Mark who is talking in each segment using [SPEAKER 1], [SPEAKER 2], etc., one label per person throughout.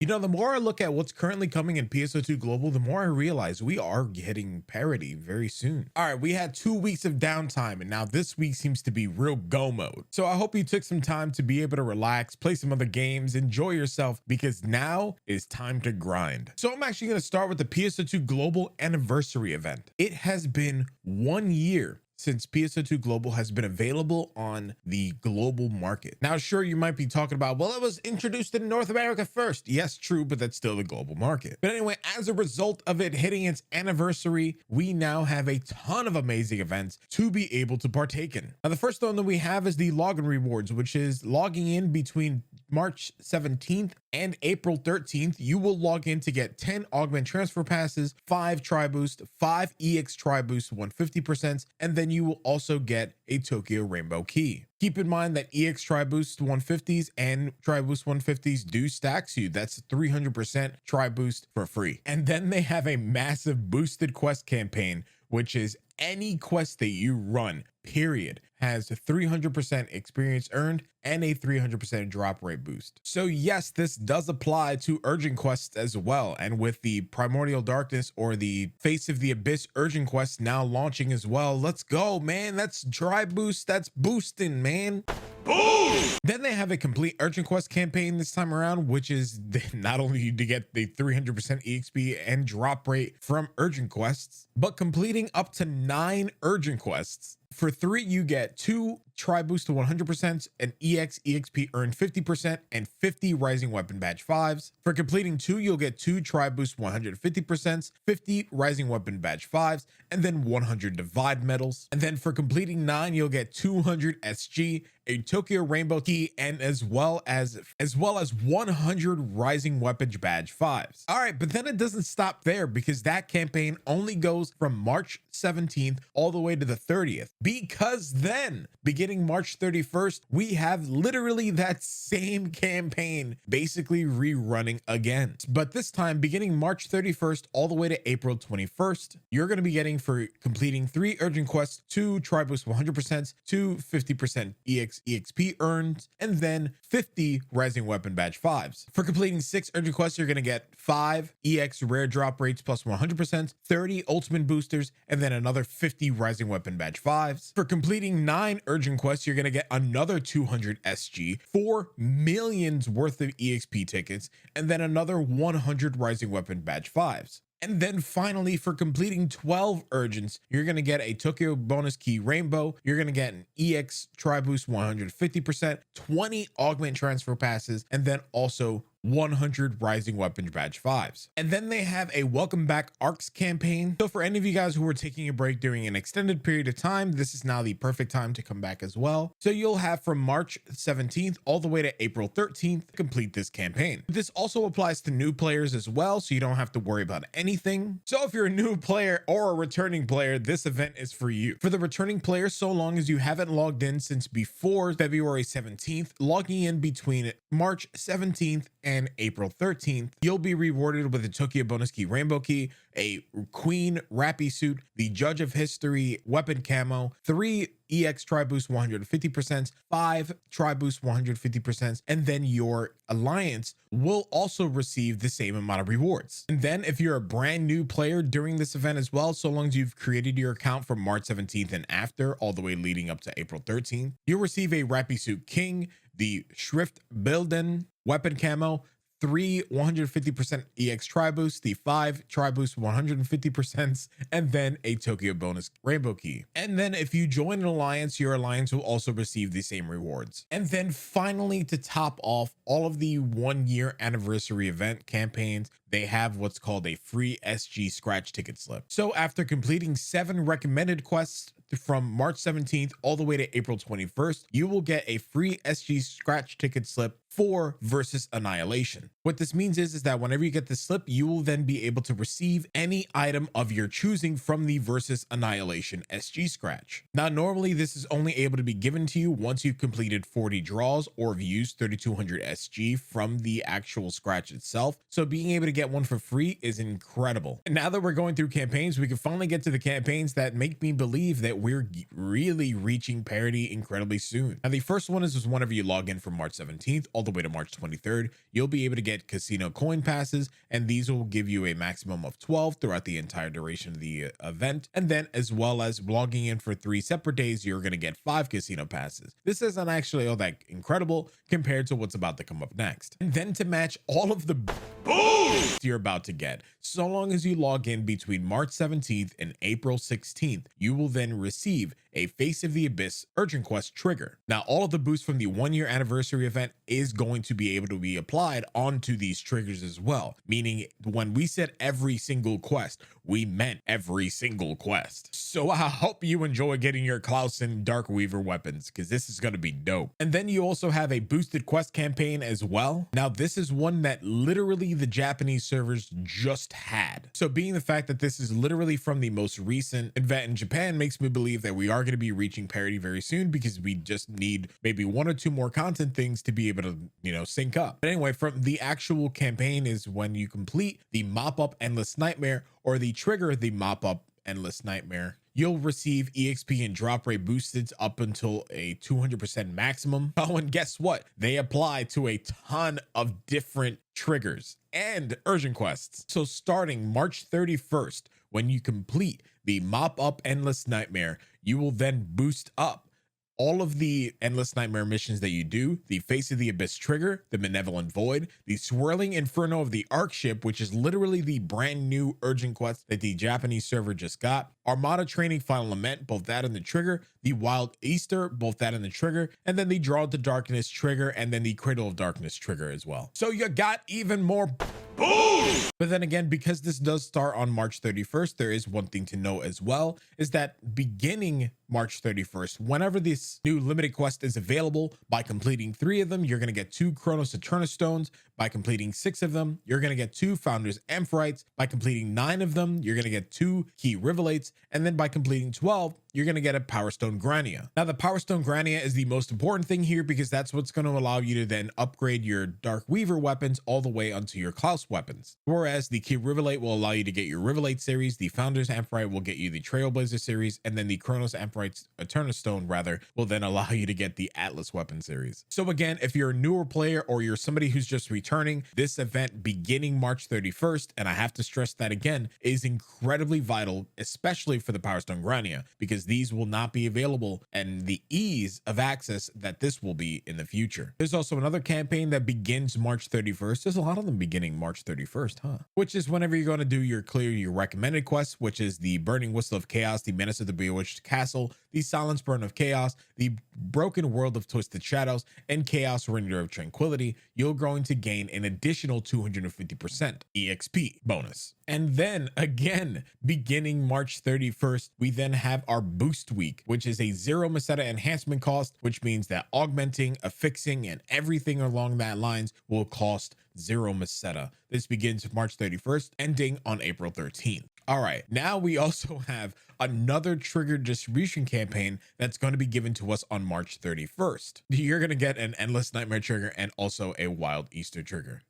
[SPEAKER 1] You know, the more I look at what's currently coming in PSO2 Global, the more I realize we are hitting parity very soon. All right, we had 2 weeks of downtime, and now this week seems to be real go mode. So I hope you took some time to be able to relax, play some other games, enjoy yourself, because now is time to grind. So I'm actually going to start with the PSO2 Global Anniversary event. It has been 1 year since PSO2 Global has been available on the global market. Now, sure, you might be talking about, well, it was introduced in North America first. Yes, true, but that's still the global market. But anyway, as a result of it hitting its anniversary, we now have a ton of amazing events to be able to partake in. Now, the first one that we have is the login rewards, which is logging in between March 17th and April 13th. You will log in to get 10 augment transfer passes, 5 tri boost, 5 EX tri boost 150%, and then you will also get a Tokyo Rainbow key. Keep in mind that EX tri boost 150s and tri boost 150s do stacks you. That's 300% tri boost for free. And then they have a massive boosted quest campaign, which is any quest that you run, period, has 300% experience earned and a 300% drop rate boost. So yes, this does apply to urgent quests as well. And with the Primordial Darkness or the Face of the Abyss urgent quest now launching as well, let's go, man. That's dry boost. That's boosting, man. Boom! Then they have a complete urgent quest campaign this time around, which is not only to get the 300% EXP and drop rate from urgent quests, but completing up to 9 urgent quests. For 3, you get 2 tri boost to 100%, an EXP earned 50%, and 50 Rising Weapon Badge 5s. For completing 2, you'll get 2 tri boost 150%, 50 Rising Weapon Badge 5s, and then 100 Divide medals. And then for completing 9, you'll get 200 SG, a Tokyo Rainbow key, and as well as 100 Rising Weapon Badge 5s. All right, but then it doesn't stop there, because that campaign only goes from March 17th all the way to the 30th. Because then, beginning March 31st, we have literally that same campaign basically rerunning again. But this time, beginning March 31st all the way to April 21st, you're going to be getting, for completing 3 urgent quests, 2 tri boost 100%, 2 50% EXP earned, and then 50 Rising Weapon Badge 5s. For completing 6 urgent quests, you're going to get 5 EX rare drop rates plus 100%, 30 ultimate boosters, and then another 50 Rising Weapon Badge 5s. For completing 9 urgent quests, you're going to get another 200 SG, 4 millions worth of EXP tickets, and then another 100 Rising Weapon Badge 5s. And then finally, for completing 12 urgents, you're going to get a Tokyo bonus key rainbow. You're going to get an EX tri boost 150%, 20 augment transfer passes, and then also 100 Rising Weapon Badge 5s. And then they have a Welcome Back Arcs campaign. So for any of you guys who were taking a break during an extended period of time, this is now the perfect time to come back as well. So you'll have from March 17th all the way to April 13th to complete this campaign. This also applies to new players as well, so you don't have to worry about anything. So if you're a new player or a returning player, this event is for you. For the returning player, so long as you haven't logged in since before February 17th, logging in between March 17th and April 13th, you'll be rewarded with a Tokyo bonus key rainbow key, a Queen Rappy suit, the Judge of History weapon camo, 3 EX tri boost 150%, 5 tri boost 150%, and then your alliance will also receive the same amount of rewards. And then if you're a brand new player during this event as well, so long as you've created your account from March 17th and after, all the way leading up to April 13th, you'll receive a Rappy suit king, the Schrift Bilden weapon camo, 3 150% EX tri boost, the 5 tri boost 150%, and then a Tokyo bonus rainbow key. And then if you join an alliance, your alliance will also receive the same rewards. And then finally, to top off all of the 1 year anniversary event campaigns, they have what's called a free SG scratch ticket slip. So after completing 7 recommended quests from March 17th all the way to April 21st, you will get a free SG scratch ticket slip for Versus Annihilation. What this means is that whenever you get the slip, you will then be able to receive any item of your choosing from the Versus Annihilation SG scratch. Now, normally this is only able to be given to you once you've completed 40 draws or have used 3200 SG from the actual scratch itself. So being able to get one for free is incredible. And now that we're going through campaigns, we can finally get to the campaigns that make me believe that we're really reaching parity incredibly soon. Now, the first one is whenever you log in from March 17th all the way to March 23rd, you'll be able to get casino coin passes, and these will give you a maximum of 12 throughout the entire duration of the event. And then, as well as logging in for 3 separate days, you're going to get 5 casino passes. This isn't actually all that incredible compared to what's about to come up next. And then to match all of the boosts you're about to get, so long as you log in between March 17th and April 16th, you will then receive a Face of the Abyss urgent quest trigger. Now, all of the boosts from the 1-year anniversary event is going to be able to be applied onto these triggers as well, meaning when we said every single quest, we meant every single quest. So I hope you enjoy getting your Klaus and Dark Weaver weapons, because this is going to be dope. And then you also have a boosted quest campaign as well. Now, this is one that literally the Japanese servers just had. So being the fact that this is literally from the most recent event in Japan makes me believe that we are going to be reaching parity very soon, because we just need maybe 1 or 2 more content things to be able to, sync up. But anyway, from the actual campaign is when you complete the Mop Up Endless Nightmare, or the trigger the Mop Up Endless Nightmare, you'll receive EXP and drop rate boosted up until a 200% maximum. Oh, and guess what? They apply to a ton of different triggers and urgent quests. So starting March 31st, when you complete the Mop Up Endless Nightmare, you will then boost up all of the Endless Nightmare missions that you do: the Face of the Abyss trigger, the Benevolent Void, the Swirling Inferno of the Arc Ship, which is literally the brand new urgent quest that the Japanese server just got, Armada Training Final Lament, both that and the trigger, the Wild Easter, both that and the trigger, and then the Draw to Darkness trigger, and then the Cradle of Darkness trigger as well. So you got even more boom! But then again, because this does start on March 31st, there is one thing to know as well, is that beginning March 31st, whenever this new limited quest is available, by completing 3 of them, you're going to get 2 Chronos Eternus Stones. By completing 6 of them, you're going to get 2 Founders Amphites. By completing 9 of them, you're going to get 2 Key Rivelates. And then by completing 12, you're going to get a Power Stone Grania. Now, the Power Stone Grania is the most important thing here, because that's what's going to allow you to then upgrade your Dark Weaver weapons all the way onto your Klaus weapons. Whereas the Key Rivelate will allow you to get your Rivelate series, the Founders Amphite will get you the Trailblazer series, and then the Chronos Amphites Eternus Stone will then allow you to get the Atlas weapon series. So again, if you're a newer player or you're somebody who's just returning, this event beginning March 31st, and I have to stress that again, is incredibly vital, especially for the Power Stone Grania, because these will not be available and the ease of access that this will be in the future. There's also another campaign that begins March 31st. There's a lot of them beginning March 31st, which is whenever you're going to do your recommended quests, which is the Burning Whistle of Chaos, the Menace of the Bewitched Castle, the Silence Burn of Chaos, the Broken World of Twisted Shadows, and Chaos Render of Tranquility. You're going to gain an additional 250% EXP bonus. And then again, beginning March 31st, we then have our Boost Week, which is a 0 Meseta enhancement cost, which means that augmenting, affixing, and everything along that lines will cost 0 Meseta. This begins March 31st, ending on April 13th. All right, now we also have another trigger distribution campaign that's going to be given to us on March 31st. You're going to get an Endless Nightmare trigger and also a Wild Easter trigger.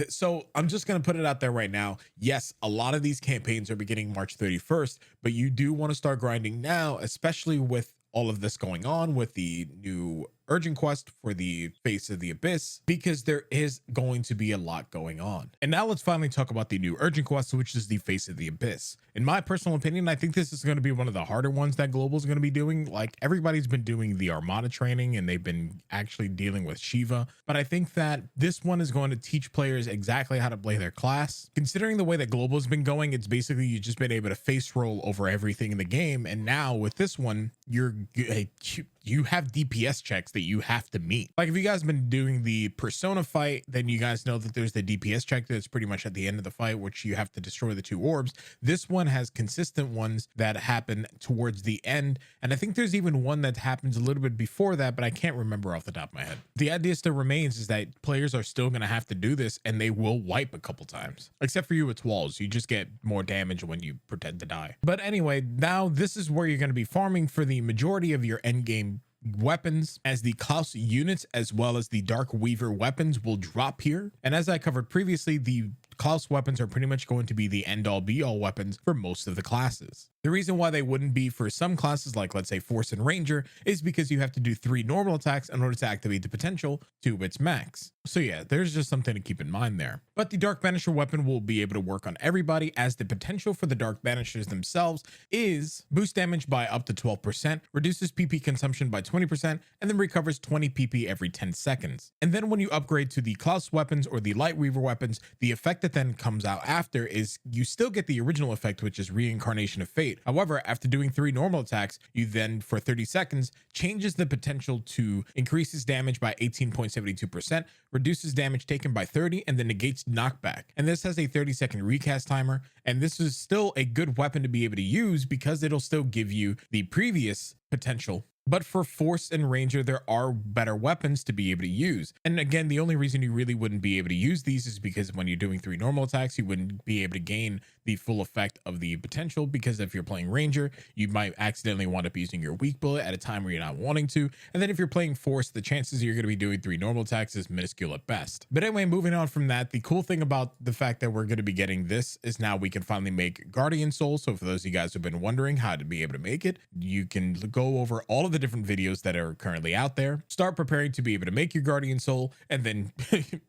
[SPEAKER 1] So I'm just going to put it out there right now. Yes, a lot of these campaigns are beginning March 31st, but you do want to start grinding now, especially with all of this going on with the new urgent quest for the Face of the Abyss, because there is going to be a lot going on. And now let's finally talk about the new urgent quest, which is the Face of the Abyss. In my personal opinion, I think this is going to be one of the harder ones that Global is going to be doing. Like, everybody's been doing the Armada training and they've been actually dealing with Shiva, but I think that this one is going to teach players exactly how to play their class. Considering the way that Global has been going, it's basically you've just been able to face roll over everything in the game, and now with this one, you have DPS checks that you have to meet. Like, if you guys have been doing the Persona fight, then you guys know that there's the DPS check that's pretty much at the end of the fight, which you have to destroy the 2 orbs. This one has consistent ones that happen towards the end, and I think there's even one that happens a little bit before that, but I can't remember off the top of my head. The idea still remains is that players are still going to have to do this, and they will wipe a couple times. Except for you with walls, you just get more damage when you pretend to die. But anyway, now this is where you're going to be farming for the majority of your end game weapons, as the Klaus units as well as the Dark Weaver weapons will drop here. And as I covered previously, the Klaus weapons are pretty much going to be the end all be all weapons for most of the classes. The reason why they wouldn't be for some classes, like let's say Force and Ranger, is because you have to do 3 normal attacks in order to activate the potential to its max. So yeah, there's just something to keep in mind there. But the Dark Banisher weapon will be able to work on everybody, as the potential for the Dark Banishers themselves is boost damage by up to 12%, reduces PP consumption by 20%, and then recovers 20 PP every 10 seconds. And then when you upgrade to the Klaus weapons or the Light Weaver weapons, the effect that then comes out after is you still get the original effect, which is Reincarnation of Fate. However, after doing 3 normal attacks, you then for 30 seconds changes the potential to increases damage by 18.72%, reduces damage taken by 30, and then negates knockback. And this has a 30-second recast timer, and this is still a good weapon to be able to use because it'll still give you the previous potential. But for Force and Ranger, there are better weapons to be able to use. And again, the only reason you really wouldn't be able to use these is because when you're doing 3 normal attacks, you wouldn't be able to gain the full effect of the potential, because if you're playing Ranger, you might accidentally wind up using your weak bullet at a time where you're not wanting to. And then if you're playing Force, the chances you're going to be doing 3 normal attacks is minuscule at best. But anyway, moving on from that, the cool thing about the fact that we're going to be getting this is now we can finally make Guardian Soul. So for those of you guys who've been wondering how to be able to make it, you can go over all of the different videos that are currently out there, start preparing to be able to make your Guardian Soul, and then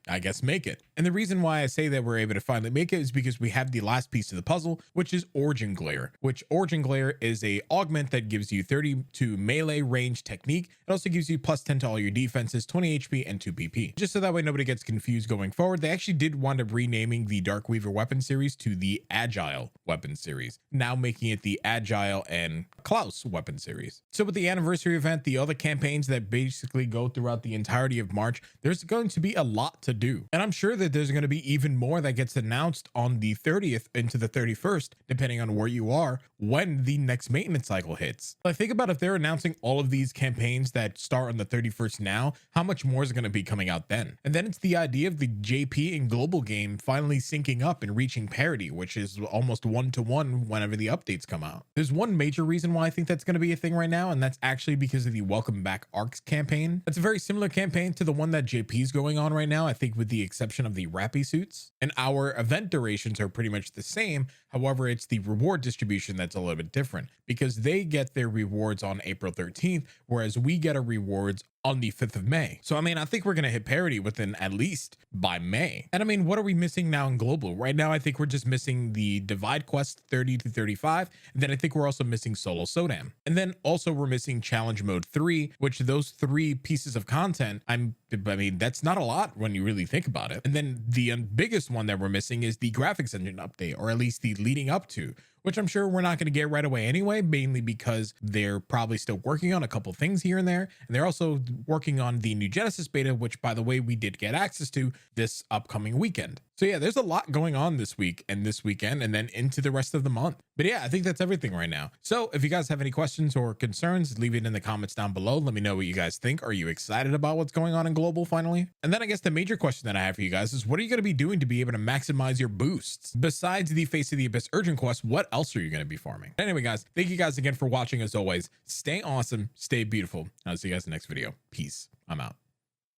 [SPEAKER 1] I guess make it. And the reason why I say that we're able to finally make it is because we have the last piece of the puzzle, which is Origin Glare, which Origin Glare is a augment that gives you 32 melee range technique. It also gives you plus 10 to all your defenses, 20 HP, and 2 PP. Just so that way nobody gets confused going forward, they actually did wind up renaming the Dark Weaver weapon series to the Agile weapon series, now making it the Agile and Klaus weapon series. So with the anniversary event, the other campaigns that basically go throughout the entirety of March, there's going to be a lot to do. And I'm sure that there's going to be even more that gets announced on the 30th into the 31st, depending on where you are, when the next maintenance cycle hits. Like, think about if they're announcing all of these campaigns that start on the 31st now, how much more is going to be coming out then? And then it's the idea of the JP and global game finally syncing up and reaching parity, which is almost 1-to-1 whenever the updates come out. There's one major reason why I think that's going to be a thing right now, and that's actually because of the Welcome Back Arcs campaign. It's a very similar campaign to the one that JP's going on right now, I think with the exception of the Rappy suits. And our event durations are pretty much the same. However, it's the reward distribution that's a little bit different, because they get their rewards on April 13th, whereas we get our rewards on the 5th of May. So, I mean, I think we're going to hit parity within at least by May. And I mean, what are we missing now in global? Right now, I think we're just missing the Divide Quest 30 to 35. And then I think we're also missing Solo Sodam. And then also we're missing Challenge Mode 3, which those 3 pieces of content, I mean, that's not a lot when you really think about it. And then the biggest one that we're missing is the graphics engine update, or at least the leading up to, which I'm sure we're not going to get right away anyway, mainly because they're probably still working on a couple things here and there. And they're also working on the new Genesis beta, which, by the way, we did get access to this upcoming weekend. So yeah, there's a lot going on this week and this weekend, and then into the rest of the month. But yeah, I think that's everything right now. So if you guys have any questions or concerns, leave it in the comments down below. Let me know what you guys think. Are you excited about what's going on in global finally? And then I guess the major question that I have for you guys is, what are you going to be doing to be able to maximize your boosts? Besides the Face of the Abyss urgent quest, what else are you going to be farming? Anyway, guys, thank you guys again for watching. As always, stay awesome, stay beautiful. I'll see you guys in the next video. Peace. I'm out.